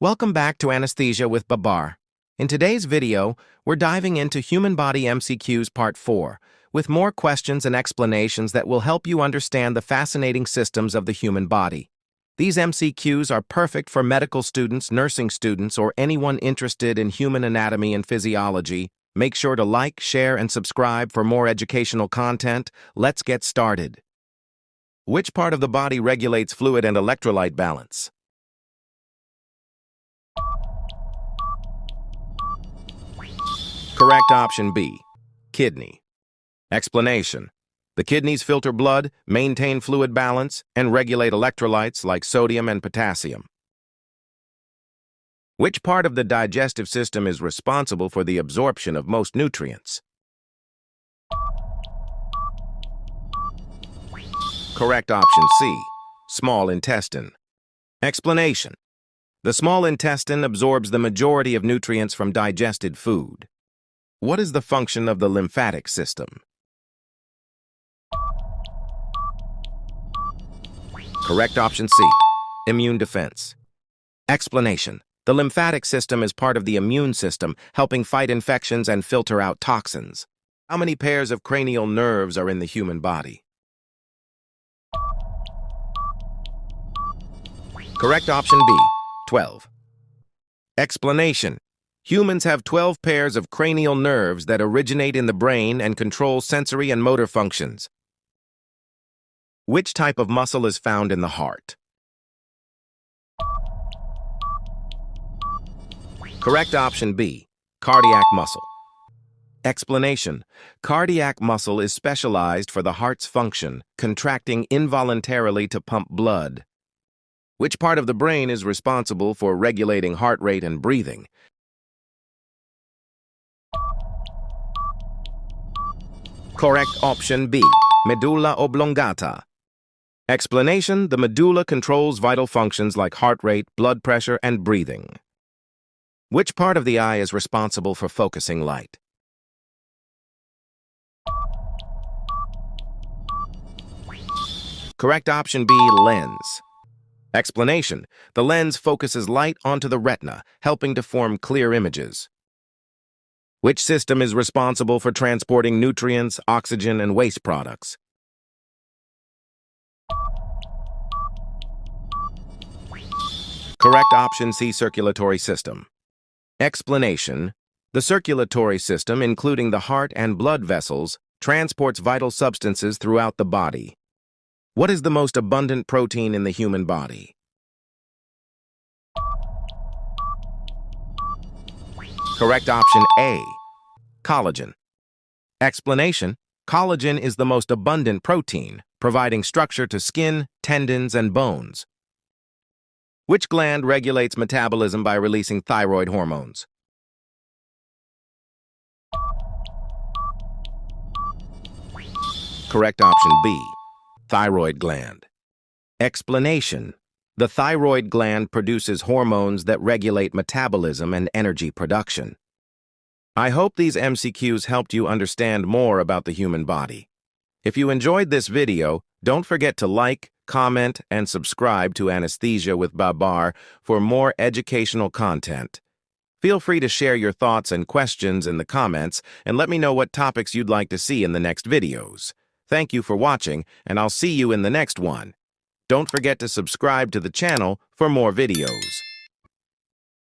Welcome back to Anesthesia with Babbar. In today's video, we're diving into Human Body MCQs Part 4, with more questions and explanations that will help you understand the fascinating systems of the human body. These MCQs are perfect for medical students, nursing students, or anyone interested in human anatomy and physiology. Make sure to like, share, and subscribe for more educational content. Let's get started. Which part of the body regulates fluid and electrolyte balance? Correct option B, kidney. Explanation: the kidneys filter blood, maintain fluid balance, and regulate electrolytes like sodium and potassium. Which part of the digestive system is responsible for the absorption of most nutrients? Correct option C, small intestine. Explanation: the small intestine absorbs the majority of nutrients from digested food. What is the function of the lymphatic system? Correct option C, immune defense. Explanation: the lymphatic system is part of the immune system, helping fight infections and filter out toxins. How many pairs of cranial nerves are in the human body? Correct option B, 12. Explanation: humans have 12 pairs of cranial nerves that originate in the brain and control sensory and motor functions. Which type of muscle is found in the heart? Correct option B, cardiac muscle. Explanation: cardiac muscle is specialized for the heart's function, contracting involuntarily to pump blood. Which part of the brain is responsible for regulating heart rate and breathing? Correct option B, medulla oblongata. Explanation: the medulla controls vital functions like heart rate, blood pressure, and breathing. Which part of the eye is responsible for focusing light? Correct option B, lens. Explanation: the lens focuses light onto the retina, helping to form clear images. Which system is responsible for transporting nutrients, oxygen, and waste products? Correct option C, circulatory system. Explanation: the circulatory system, including the heart and blood vessels, transports vital substances throughout the body. What is the most abundant protein in the human body? Correct option A, collagen. Explanation: collagen is the most abundant protein, providing structure to skin, tendons, and bones. Which gland regulates metabolism by releasing thyroid hormones? Correct option B, thyroid gland. Explanation: the thyroid gland produces hormones that regulate metabolism and energy production. I hope these MCQs helped you understand more about the human body. If you enjoyed this video, don't forget to like, comment, and subscribe to Anesthesia with Babbar for more educational content. Feel free to share your thoughts and questions in the comments and let me know what topics you'd like to see in the next videos. Thank you for watching, and I'll see you in the next one. Don't forget to subscribe to the channel for more videos.